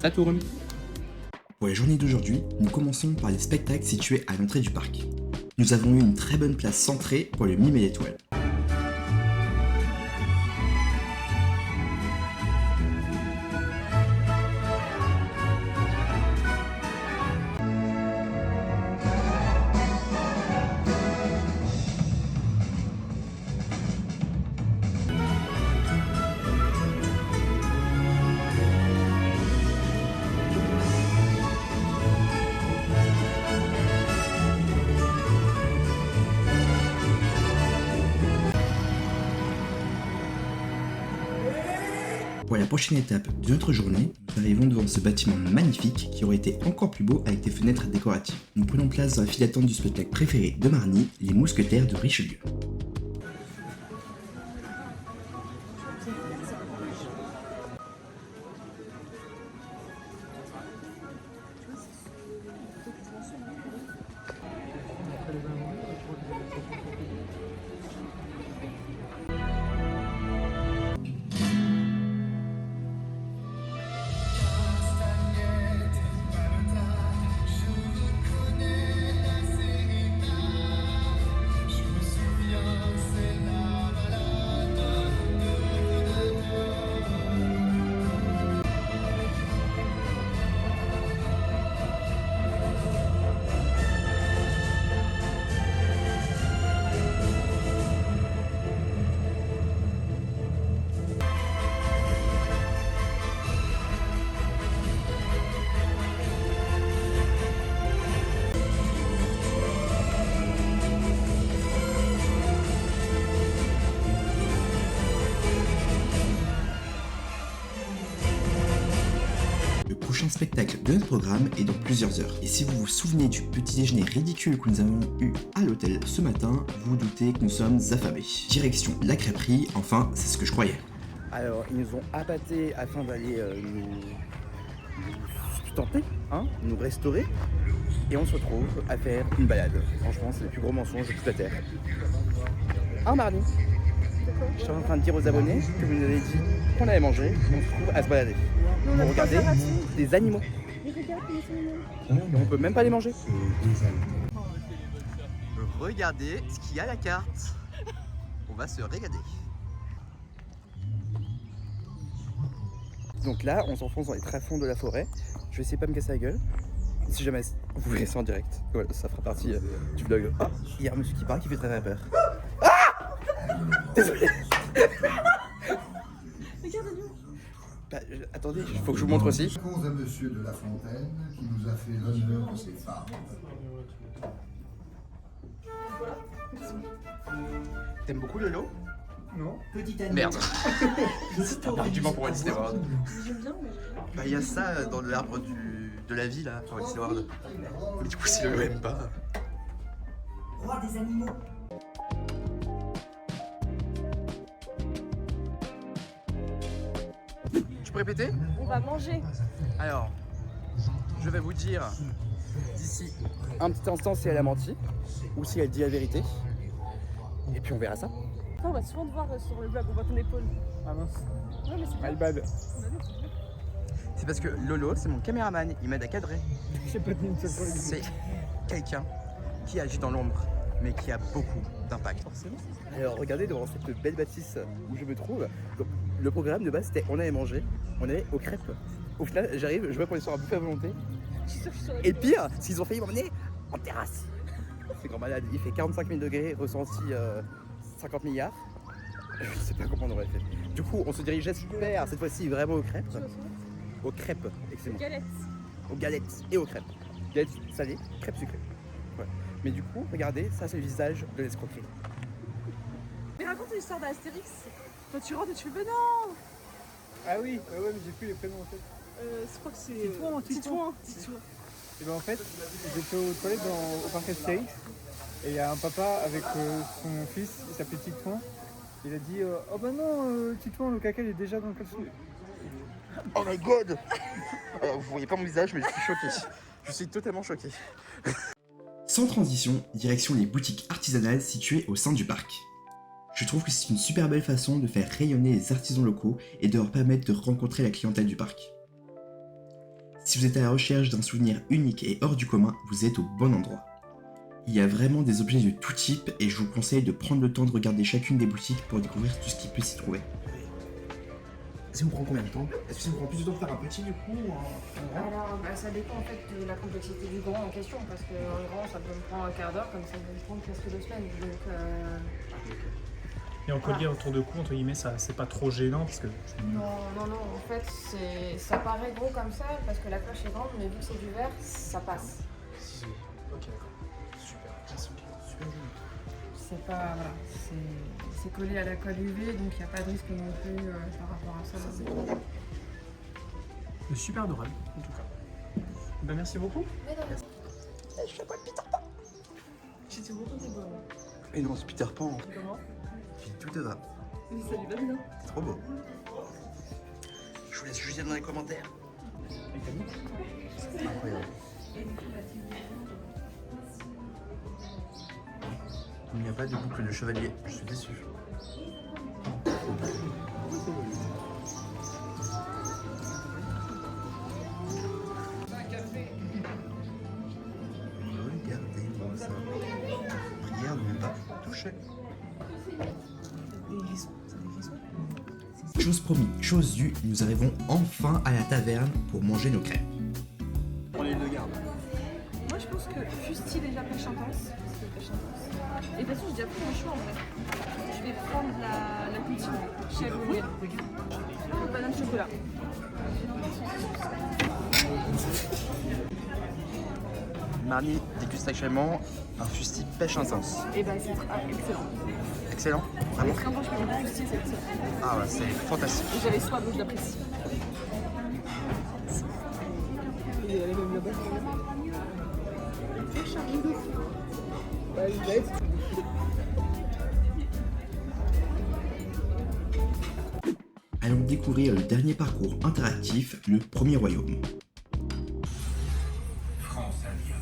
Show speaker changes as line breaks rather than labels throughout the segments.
Ça tourne.
Pour la journée d'aujourd'hui, nous commençons par les spectacles situés à l'entrée du parc. Nous avons eu une très bonne place centrée pour le Mime et l'étoile. Pour la prochaine étape de notre journée, nous arrivons devant ce bâtiment magnifique qui aurait été encore plus beau avec des fenêtres décoratives. Nous prenons place dans la file d'attente du spectacle préféré de Marnie, les Mousquetaires de Richelieu. Le prochain spectacle de notre programme est dans plusieurs heures. Et si vous vous souvenez du petit déjeuner ridicule que nous avons eu à l'hôtel ce matin, vous vous doutez que nous sommes affamés. Direction la crêperie, enfin, c'est ce que je croyais.
Alors, ils nous ont appâtés afin d'aller nous tenter, nous restaurer. Et on se retrouve à faire une balade. Franchement, c'est le plus gros mensonge de toute la Terre. Marnie, je suis en train de dire aux abonnés que vous nous avez dit qu'on allait manger, on se trouve à se balader. Pour regarder des animaux. Et on peut même pas les manger. Regardez ce qu'il y a à la carte. On va se régaler. Donc là, on s'enfonce dans les tréfonds de la forêt. Je vais essayer de pas me casser la gueule. Si jamais vous voulez ça en direct, voilà, ça fera partie du vlog. Ah, il y a un monsieur qui parle qui fait très très peur. Ah, désolé. Attendez, il faut que je vous montre aussi.
À Monsieur de La Fontaine qui nous a fait l'honneur de ses femmes.
T'aimes beaucoup Lolo?
Non.
Petit animal.
Merde. C'est un argument pour Walt Disney World.
J'aime bien, mais
Bah il y a ça dans l'arbre de la vie là, pour Walt Disney World. Mais du coup si Lolo aime pas...
roi des animaux.
Tu peux répéter?
On va manger.
Alors, je vais vous dire d'ici un petit instant si elle a menti ou si elle dit la vérité. Et puis on verra ça.
On va souvent te voir sur le vlog, on voit ton épaule.
Ah mince.
Ouais, mais c'est bien.
My bad. C'est parce que Lolo, c'est mon caméraman, il m'aide à cadrer. C'est quelqu'un qui agit dans l'ombre, mais qui a beaucoup d'impact. Alors regardez devant cette belle bâtisse où je me trouve. Le programme de base c'était on allait manger, on allait aux crêpes. Au final j'arrive, je vois qu'on est sur un buffet à volonté.
Je suis sûre que je suis sur la
Et le pire, c'est qu'ils ont failli m'emmener en terrasse. C'est grand malade, il fait 45 000 degrés, ressenti 50 milliards. Je sais pas comment on aurait fait. Du coup on se dirige, j'espère, cette fois-ci vraiment aux crêpes. Aux crêpes, excellent.
galette.
Aux galettes et aux crêpes. Galettes salées, crêpes sucrées. Ouais. Mais du coup, regardez, ça c'est le visage de l'escroquerie.
Mais raconte l'histoire d'Astérix. Toi tu rentres et tu fais mais non.
Ah oui, ouais, mais j'ai plus les prénoms en fait.
Je crois que c'est...
Titouan.
Titouan.
Et ben en fait, j'étais aux toilettes au parc Astérix et il y a un papa avec son fils, il s'appelait Titouan. Il a dit oh bah non, Titouan, le caca il est déjà dans le caleçon.
Oh my god. Alors, vous voyez pas mon visage, mais je suis choqué. Je suis totalement choqué.
Sans transition, direction les boutiques artisanales situées au sein du parc. Je trouve que c'est une super belle façon de faire rayonner les artisans locaux et de leur permettre de rencontrer la clientèle du parc. Si vous êtes à la recherche d'un souvenir unique et hors du commun, vous êtes au bon endroit. Il y a vraiment des objets de tout type et je vous conseille de prendre le temps de regarder chacune des boutiques pour découvrir tout ce qui peut s'y trouver.
Ça vous prend combien de temps? Est-ce que ça vous prend plus de temps de faire un petit du coup ou un grand?
Alors, ça dépend en fait de la complexité du grand en question, parce qu'un grand ça peut me prendre un quart d'heure, comme ça peut me prendre presque 2 semaines. Donc,
Et en collier autour de cou, entre guillemets, ça c'est pas trop gênant parce que.
non, en fait, ça paraît gros comme ça, parce que la cloche est grande, mais vu que c'est du verre, ça passe.
Ok, d'accord. Super. Merci.
Super joli.
C'est pas, voilà, c'est collé à la colle UV, donc il n'y a pas de risque non plus par rapport à ça.
C'est super adorable, en tout cas. Ben, merci beaucoup.
Mais non,
J'étais beaucoup des beaux.
Et non, c'est Peter Pan.
Comment?
Tout est là.
Ça lui va bien.
C'est trop beau. Je vous laisse juste dire dans les commentaires. C'est incroyable. Il n'y a pas de boucle de chevalier, je suis déçu. Regardez-moi ça. Prière ne pas toucher.
Chose promis, chose due, nous arrivons enfin à la taverne pour manger nos crêpes.
Prenez le garde.
Moi je pense que fusti déjà pêche intense. Parce que pêche intense. Et de toute façon j'ai déjà pris mon choix en vrai. Je vais prendre la cultivée. Chèvre rouge. Banane chocolat.
Marnie déguste actuellement un fusti pêche intense.
Et ben c'est excellent.
Excellent, vraiment.
Très bon, je peux dire fusti, c'est excellent.
Ah ouais, c'est fantastique.
Et j'avais soif donc je l'apprécie. Et elle est même là-bas.
Allons découvrir le dernier parcours interactif, le premier royaume.
France Alia,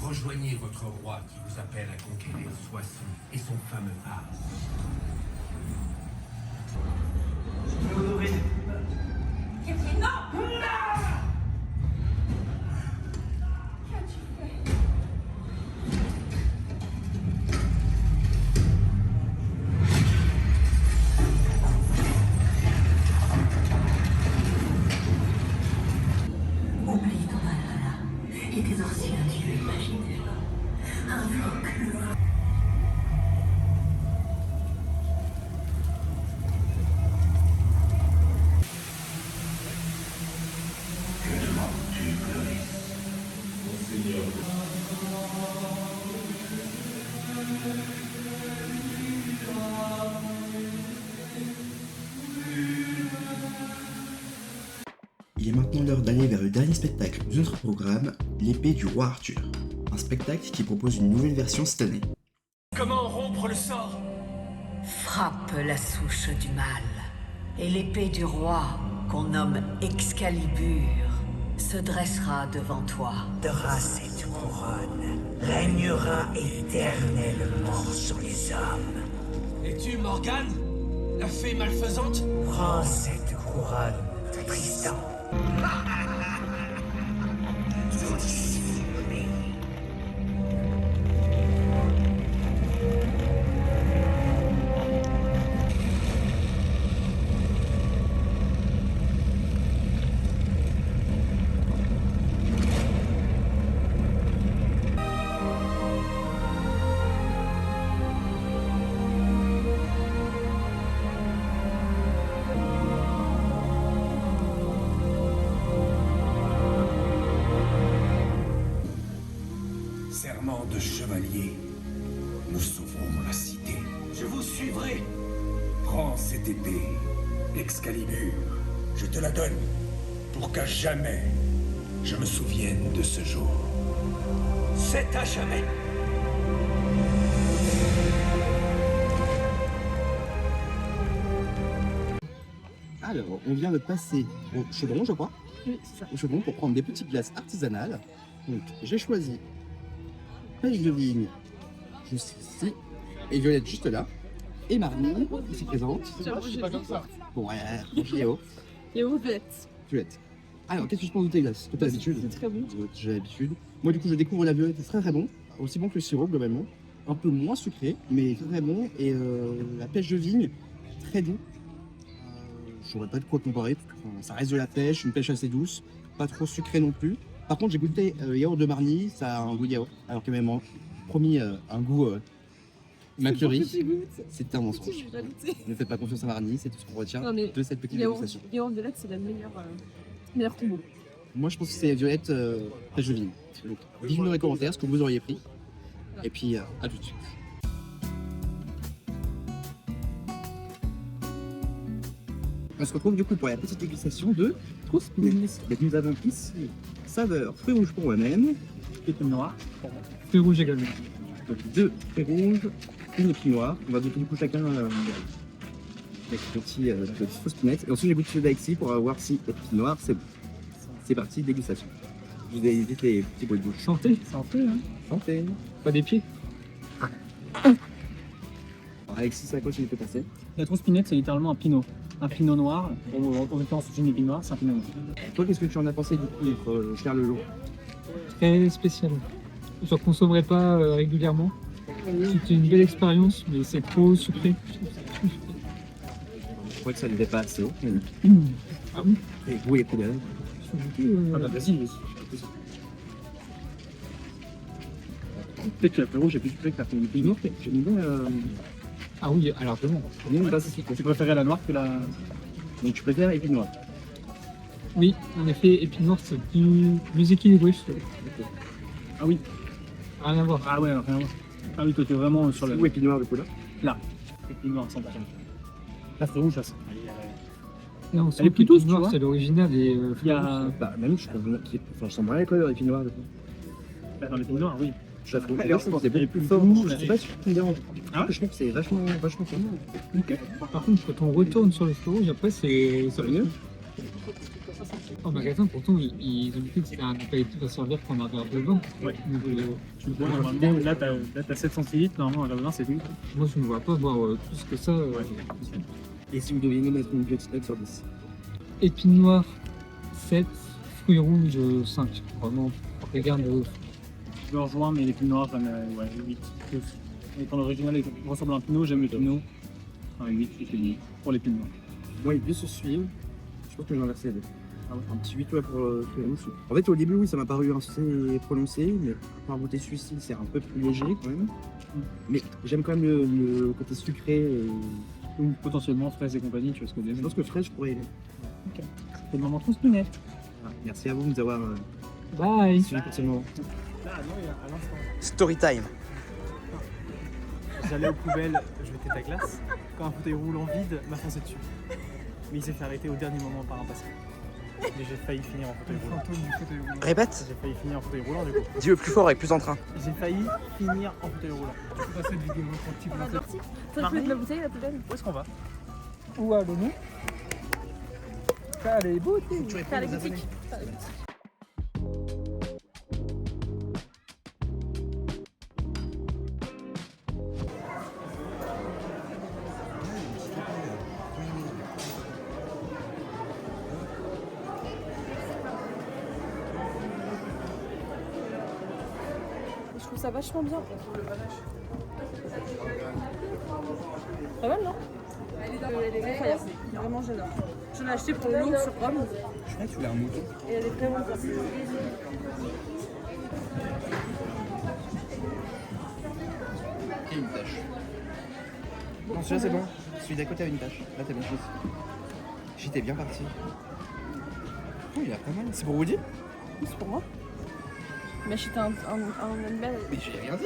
rejoignez votre roi qui vous appelle à conquérir Soissons et son fameux as.
Oublie ton Valhalla et tes anciens dieux imaginaires. Invoque-le.
Que demandes-tu, Clovis? Monseigneur.
Il est maintenant l'heure d'aller vers le dernier spectacle de notre programme, l'épée du roi Arthur. Un spectacle qui propose une nouvelle version cette année.
Comment rompre le sort?
Frappe la souche du mal, et l'épée du roi, qu'on nomme Excalibur, se dressera devant toi.
Dra cette couronne, régnera éternellement sur les hommes.
Es-tu Morgane, la fée malfaisante?
Prends cette couronne, Tristan.
Serment de chevalier, nous sauverons la cité. Je vous suivrai. Prends cette épée, Excalibur. Je te la donne pour qu'à jamais je me souvienne de ce jour. C'est à jamais.
Alors, on vient de passer au chaudron, je crois.
Oui, c'est ça.
Au chaudron pour prendre des petites glaces artisanales. Donc, j'ai choisi feuille de vigne juste ici, et Violette juste là, et Marnie, ici présente.
J'avoue, j'ai pas comme ça.
Bon, ouais, Léo,
Et aux bêtes.
Violette. Alors, qu'est-ce que je pense de tes glaces? T'as l'habitude?
C'est très bon.
J'ai l'habitude. Moi, du coup, je découvre la violette, c'est très très bon. Aussi bon que le sirop, globalement. Un peu moins sucré, mais très très bon. Et la pêche de vigne, très doux. Je saurais pas de quoi comparer. Enfin, ça reste de la pêche, une pêche assez douce. Pas trop sucré non plus. Par contre, j'ai goûté yaourt de Marny, ça a un goût de yaourt. Alors que même promis un goût Macuri. C'est un mensonge. Ne faites pas confiance à Marny, c'est tout ce qu'on retient de cette petite dégustation.
Yaourt violette, c'est la meilleure combo.
Moi, je pense que c'est violette pêche de vigne. Donc, dites-nous dans les commentaires ce que vous auriez pris. Et puis, à tout de suite. On se retrouve du coup pour la petite dégustation de Troustinette. Et nous avons ici saveur fruits rouges pour moi-même,
Épine noire. Fruits rouges également.
donc 2 fruits rouges, une épine noire. On va goûter du coup chacun avec petit Troustinette. Et ensuite, j'ai goûté d'Alexis pour voir si épine noire c'est bon. C'est parti, dégustation. Je vous ai dit les petits bruits de bouche.
Santé, santé, hein.
Santé.
Pas des pieds.
Alors, Alexis, c'est à quoi tu peux passer?
La Troustinette, c'est littéralement un pinot. Un pinot noir. En référence d'une épine noire, c'est un pinot noir.
Toi, qu'est-ce que tu en as pensé du coup, Cher Lelot?
Très spécial. Je ne consommerai pas régulièrement. C'était une belle expérience, mais c'est trop sucré.
Je crois que ça ne devait pas assez haut.
Ah oui.
Et vous, les couleurs?
Ah bah vas-y, vas-y. Peut-être que la fruits rouge, j'ai plus sucré que la fruits rouge.
Non, j'aime bien.
Ah oui, alors vraiment.
J'aime bien passer sucré.
Tu préférais la noire que la...
Donc tu préfères épine noire?
Oui, en effet, épine noire, c'est plus équilibré. Je trouve.
Ah oui.
Rien à voir.
Ah ouais, rien à voir. Ah oui, toi, tu es vraiment sur la...
Ou épine noire, le coup là?
Là. Épine noire, 100%. La fruits rouge, là, c'est...
Non,
Elle est plus douce, tu
noire,
vois.
c'est l'original des
Il y a...
Bah, même, je sens bien les couleurs d'épine noire.
Bah, dans l'épine noire, oui.
Je la trouve.
Alors,
Je pense que c'est
elle est
plus
plus
fort.
douce,
Je sais pas si tu me déranges.
Ah ouais?
Je trouve que c'est vachement fort.
Ok.
Par contre, quand on retourne sur le fruit rouge, après, c'est mieux. En magasin, pourtant, ils ont dit que c'était un apéritif à servir comme un verre de vin.
Ouais.
Donc,
Tu le bois normalement, là, t'as 7 centilitres, normalement, un verre de vin, c'est tout.
moi, je ne vois pas boire plus que ça.
Et si vous deviez nous mettre une petite note sur 10?
Épine noire, 7. Fruits rouges, 5. Vraiment, regarde.
Je me rejoins, mais l'épine noire, ça me... Ouais, 8. Et quand l'original ressemble à un pinot, j'aime le pinot. Enfin, 8, c'est bien. Pour l'épine noire.
Moi, les deux se suivent. Je pense que j'ai inversé les deux.
Ah ouais.
Un petit 8 ouais, pour le En fait, au début, oui, ça m'a paru assez prononcé, mais par goûter celui-ci, c'est un peu plus léger quand même. Mais j'aime quand même le côté sucré. Et...
Ou potentiellement fraise et compagnie, tu vois ce que je veux
Je
dire.
pense que fraise, je pourrais aimer.
Ok. C'est le moment Troustinette.
Voilà. Merci à vous de nous avoir
Bye!
suivi pour ce moment.
Là, non, il y a à l'instant.
Story time.
J'allais aux poubelles jeter ta glace quand un fauteuil roulant vide m'a foncé dessus. Mais il s'est fait arrêter au dernier moment par un passant. Et j'ai failli finir en fauteuil roulant.
Répète.
J'ai failli finir en fauteuil roulant du coup.
Dis-le plus fort avec plus entrain.
J'ai failli finir en fauteuil roulant. Tu peux passer cette vidéo tranquille.
On est parti. T'as pris de la bouteille, la poubelle?
Où est-ce qu'on va?
Où allons-nous? Faire les boutiques!
Faire les boutiques. Faire les boutiques. Je trouve ça vachement bien. Pas mal, non? Elle est incroyable. Vraiment, j'adore. J'en ai acheté pour l'eau sur Rome.
Je crois que tu l'as un mouton.
Et elle est vraiment bien.
Et une tâche. Non, celui-là c'est bon. Celui d'à côté avait une tâche. Là t'as bien chose. J'étais bien parti. Oh, il a pas mal. C'est pour Woody?
Oui, c'est pour moi. Mais acheter un animal.
Mais j'ai rien dit.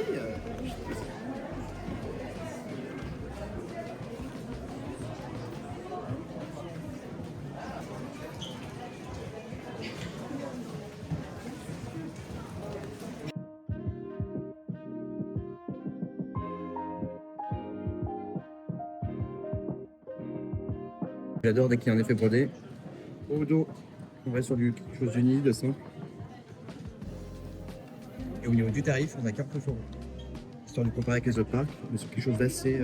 J'adore dès qu'il y a un effet brodé. Au dos, on va sur quelque chose d'uni, de simple. Et au niveau du tarif, on a 49 €. Histoire de comparer avec les autres marques, mais sur quelque chose d'assez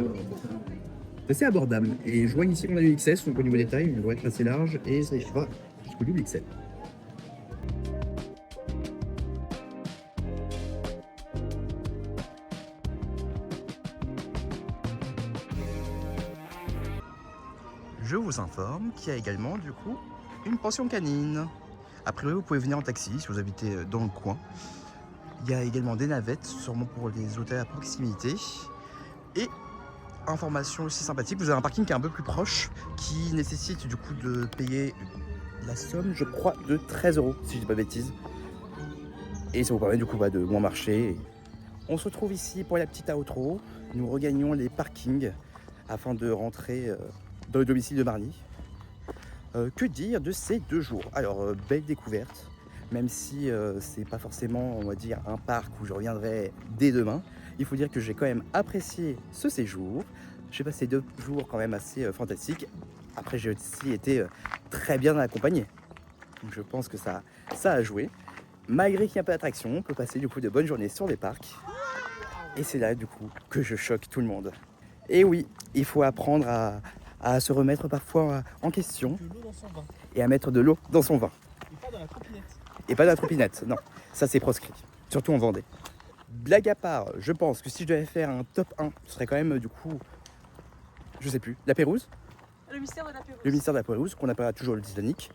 abordable. Et je vois ici qu'on a du XS, donc au niveau des tailles, on doit être assez large et ça ira jusqu'au double XL. vous informe qu'il y a également du coup une pension canine. A priori, vous pouvez venir en taxi si vous habitez dans le coin. Il y a également des navettes, sûrement pour les hôtels à proximité. Et information aussi sympathique, vous avez un parking qui est un peu plus proche, qui nécessite du coup de payer la somme, je crois, de 13 €, si je dis pas de bêtises. Et ça vous permet du coup de moins marcher. On se retrouve ici pour la petite outro. Nous regagnons les parkings afin de rentrer dans le domicile de Marnie. Que dire de ces 2 jours? Alors, belle découverte, même si c'est pas forcément, on va dire, un parc où je reviendrai dès demain. Il faut dire que j'ai quand même apprécié ce séjour. J'ai passé 2 jours quand même assez fantastiques. Après, j'ai aussi été très bien accompagné. Donc, je pense que ça a joué. Malgré qu'il n'y a pas d'attraction, on peut passer du coup de bonnes journées sur les parcs. Et c'est là du coup que je choque tout le monde. Et oui, il faut apprendre à se remettre parfois en question et à mettre de l'eau dans son vin.
Et pas dans la trottinette.
Et pas dans la trottinette, non. Ça c'est proscrit, surtout en Vendée. Blague à part, je pense que si je devais faire un top 1, ce serait quand même du coup, je sais plus, la Pérouse.
Le mystère de la Pérouse.
Le mystère de la Pérouse, qu'on appellera toujours le Titanic.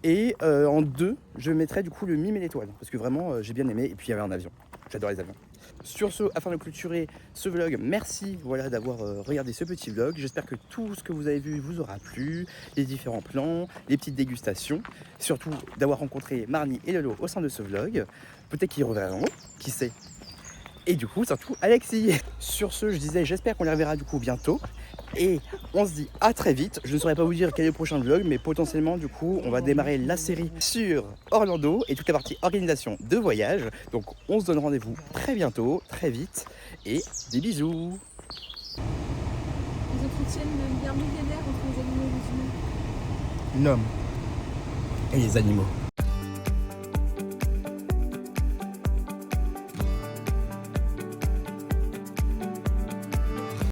Et en 2, je mettrais du coup le Mime et l'étoile, parce que vraiment j'ai bien aimé, et puis il y avait un avion. J'adore les avions. Sur ce, afin de clôturer ce vlog, merci d'avoir regardé ce petit vlog. J'espère que tout ce que vous avez vu vous aura plu, les différents plans, les petites dégustations, surtout d'avoir rencontré Marnie et Lolo au sein de ce vlog. Peut-être qu'ils reverront, qui sait. Et du coup, surtout Alexis. Sur ce, je disais, j'espère qu'on les reverra du coup bientôt. Et on se dit à très vite. Je ne saurais pas vous dire quel est le prochain vlog, mais potentiellement du coup on va démarrer la série sur Orlando et toute la partie organisation de voyage. Donc on se donne rendez-vous très bientôt, très vite, et des bisous.
Ils entretiennent le lien millénaire entre les animaux et les humains.
L'homme et les animaux.